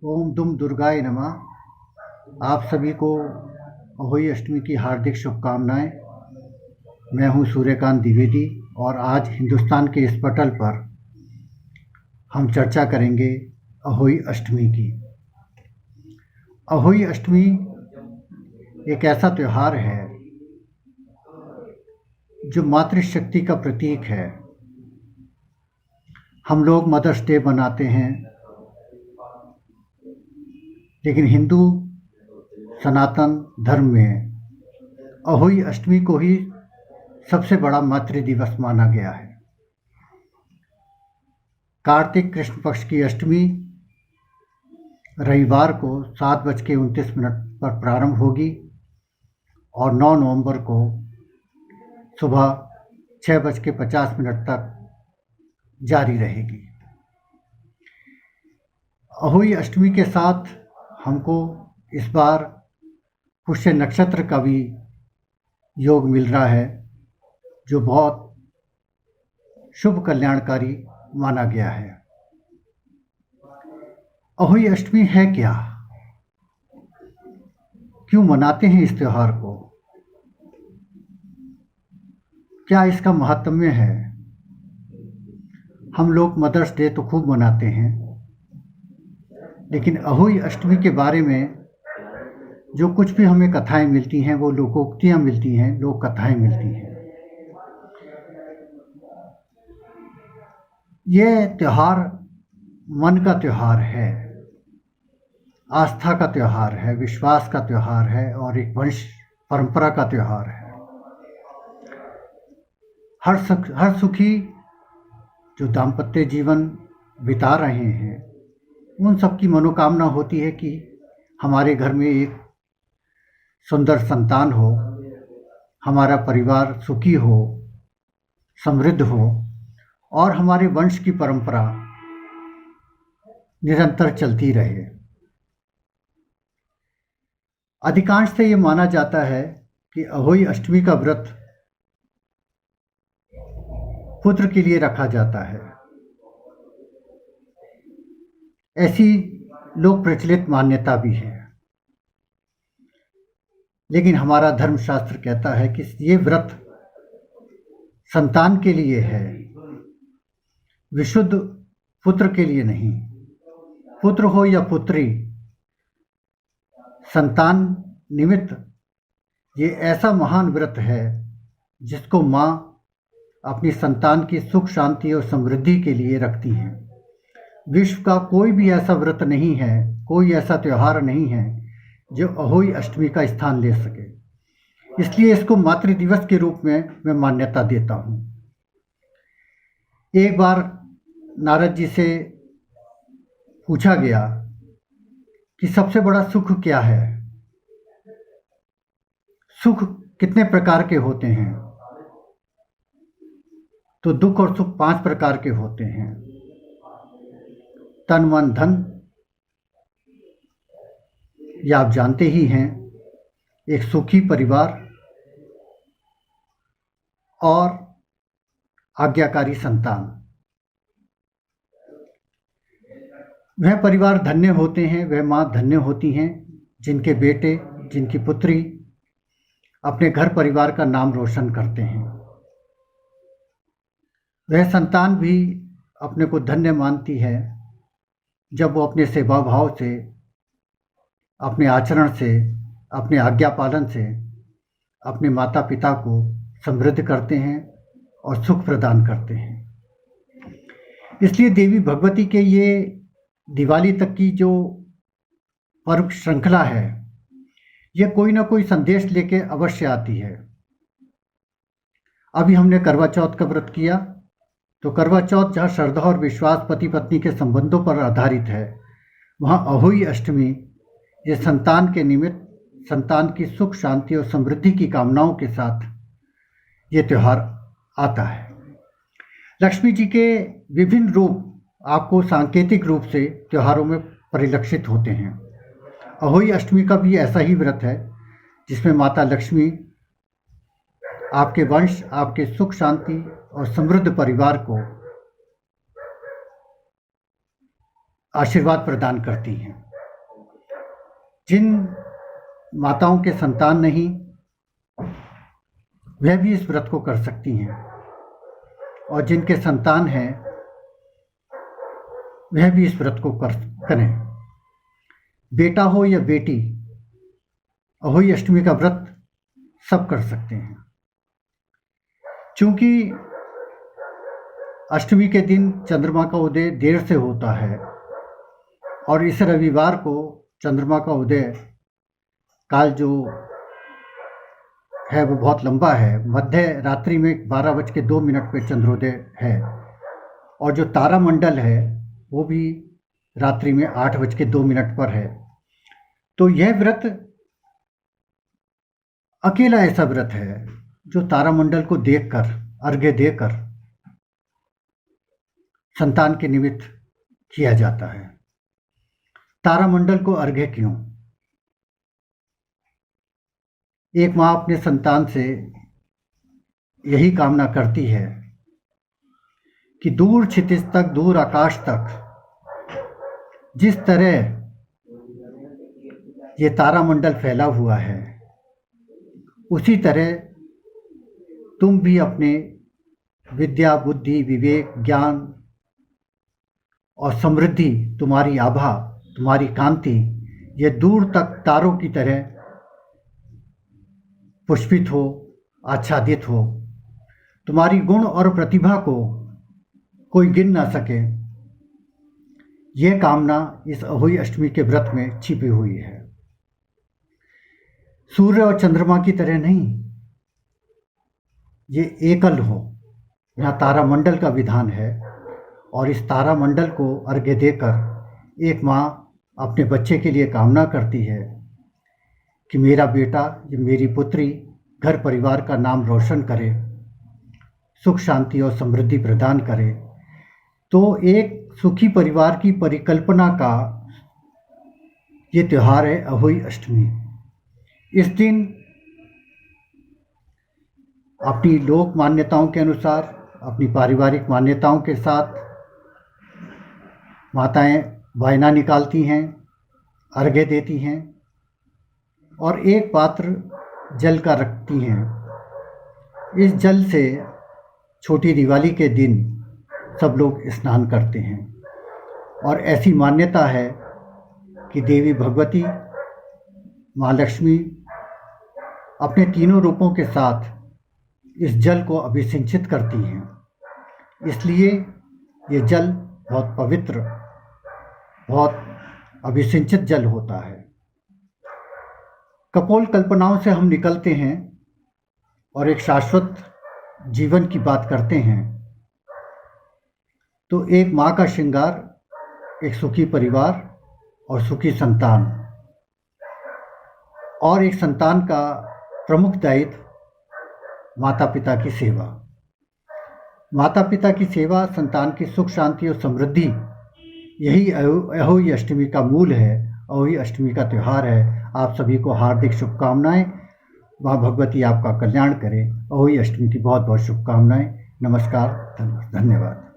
ओम दुम दुर्गाय नमः। आप सभी को अहोई अष्टमी की हार्दिक शुभकामनाएं। मैं हूं सूर्यकांत द्विवेदी और आज हिंदुस्तान के इस पटल पर हम चर्चा करेंगे अहोई अष्टमी की। अहोई अष्टमी एक ऐसा त्यौहार है जो मातृशक्ति का प्रतीक है। हम लोग मदर्स डे मनाते हैं, लेकिन हिंदू सनातन धर्म में अहोई अष्टमी को ही सबसे बड़ा मातृ दिवस माना गया है। कार्तिक कृष्ण पक्ष की अष्टमी रविवार को 7:29 पर प्रारंभ होगी और 9 नवंबर को सुबह 6:50 तक जारी रहेगी। अहोई अष्टमी के साथ हमको इस बार पुष्य नक्षत्र का भी योग मिल रहा है, जो बहुत शुभ कल्याणकारी माना गया है। अहोई अष्टमी है क्या? क्यों मनाते हैं इस त्योहार को? क्या इसका महात्म्य है? हम लोग मदर्स डे तो खूब मनाते हैं, लेकिन अहोई अष्टमी के बारे में जो कुछ भी हमें कथाएं मिलती हैं, वो लोकोक्तियां मिलती हैं, लोक कथाएं मिलती हैं। ये त्यौहार मन का त्यौहार है, आस्था का त्यौहार है, विश्वास का त्यौहार है और एक वंश परंपरा का त्यौहार है। हर सुखी जो दाम्पत्य जीवन बिता रहे हैं, उन सब की मनोकामना होती है कि हमारे घर में एक सुंदर संतान हो, हमारा परिवार सुखी हो, समृद्ध हो और हमारे वंश की परंपरा निरंतर चलती रहे। अधिकांश से ये माना जाता है कि अहोई अष्टमी का व्रत पुत्र के लिए रखा जाता है। ऐसी लोक प्रचलित मान्यता भी है, लेकिन हमारा धर्मशास्त्र कहता है कि ये व्रत संतान के लिए है, विशुद्ध पुत्र के लिए नहीं। पुत्र हो या पुत्री, संतान निमित्त ये ऐसा महान व्रत है जिसको माँ अपनी संतान की सुख शांति और समृद्धि के लिए रखती हैं। विश्व का कोई भी ऐसा व्रत नहीं है, कोई ऐसा त्यौहार नहीं है जो अहोई अष्टमी का स्थान ले सके। इसलिए इसको मातृ दिवस के रूप में मैं मान्यता देता हूँ। एक बार नारद जी से पूछा गया कि सबसे बड़ा सुख क्या है? सुख कितने प्रकार के होते हैं? तो दुख और सुख 5 प्रकार के होते हैं। तन मन धन, ये आप जानते ही हैं, एक सुखी परिवार और आज्ञाकारी संतान। वह परिवार धन्य होते हैं, वह माँ धन्य होती हैं जिनके बेटे, जिनकी पुत्री अपने घर परिवार का नाम रोशन करते हैं। वह संतान भी अपने को धन्य मानती है जब वो अपने सेवा भाव से, अपने आचरण से, अपने आज्ञा पालन से अपने माता पिता को समृद्ध करते हैं और सुख प्रदान करते हैं। इसलिए देवी भगवती के ये दिवाली तक की जो पर्व श्रृंखला है, ये कोई ना कोई संदेश लेके अवश्य आती है। अभी हमने करवा चौथ का व्रत किया, तो करवा चौथ जहाँ श्रद्धा और विश्वास पति पत्नी के संबंधों पर आधारित है, वहाँ अहोई अष्टमी ये संतान के निमित्त, संतान की सुख शांति और समृद्धि की कामनाओं के साथ ये त्यौहार आता है। लक्ष्मी जी के विभिन्न रूप आपको सांकेतिक रूप से त्योहारों में परिलक्षित होते हैं। अहोई अष्टमी का भी ऐसा ही व्रत है जिसमें माता लक्ष्मी आपके वंश, आपके सुख शांति और समृद्ध परिवार को आशीर्वाद प्रदान करती हैं। जिन माताओं के संतान नहीं, वह भी इस व्रत को कर सकती हैं, और जिनके संतान हैं वह भी इस व्रत को करें। बेटा हो या बेटी, अहोई अष्टमी का व्रत सब कर सकते हैं। चूंकि अष्टमी के दिन चंद्रमा का उदय देर से होता है और इस रविवार को चंद्रमा का उदय काल जो है वो बहुत लंबा है। मध्य रात्रि में 12:02 पे चंद्रोदय है, और जो तारामंडल है वो भी रात्रि में 8:02 पर है। तो यह व्रत अकेला ऐसा व्रत है जो तारामंडल को देखकर, अर्घ्य देकर संतान के निमित्त किया जाता है। तारामंडल को अर्घ्य क्यों? एक माँ अपने संतान से यही कामना करती है कि दूर क्षितिज तक, दूर आकाश तक जिस तरह ये तारामंडल फैला हुआ है, उसी तरह तुम भी अपने विद्या, बुद्धि, विवेक, ज्ञान और समृद्धि, तुम्हारी आभा, तुम्हारी कांति ये दूर तक तारों की तरह पुष्पित हो, आच्छादित हो। तुम्हारी गुण और प्रतिभा को कोई गिन ना सके, यह कामना इस अहोई अष्टमी के व्रत में छिपी हुई है। सूर्य और चंद्रमा की तरह नहीं, ये एकल हो। यहाँ तारामंडल का विधान है, और इस तारामंडल को अर्घ्य देकर एक माँ अपने बच्चे के लिए कामना करती है कि मेरा बेटा या मेरी पुत्री घर परिवार का नाम रोशन करे, सुख शांति और समृद्धि प्रदान करे। तो एक सुखी परिवार की परिकल्पना का ये त्यौहार है अहोई अष्टमी। इस दिन अपनी लोक मान्यताओं के अनुसार, अपनी पारिवारिक मान्यताओं के साथ माताएं वायना निकालती हैं, अर्घ्य देती हैं और एक पात्र जल का रखती हैं। इस जल से छोटी दिवाली के दिन सब लोग स्नान करते हैं, और ऐसी मान्यता है कि देवी भगवती, माँ लक्ष्मी अपने तीनों रूपों के साथ इस जल को अभिसिंचित करती हैं। इसलिए ये जल बहुत पवित्र, बहुत अभिसिंचित जल होता है। कपोल कल्पनाओं से हम निकलते हैं और एक शाश्वत जीवन की बात करते हैं। तो एक माँ का श्रृंगार, एक सुखी परिवार और सुखी संतान, और एक संतान का प्रमुख दायित्व माता पिता की सेवा। माता पिता की सेवा, संतान की सुख शांति और समृद्धि, यही अहोई अष्टमी का मूल है, अहोई अष्टमी का त्यौहार है। आप सभी को हार्दिक शुभकामनाएं। माँ भगवती आपका कल्याण करे। अहोई अष्टमी की बहुत बहुत शुभकामनाएं। नमस्कार, धन्यवाद।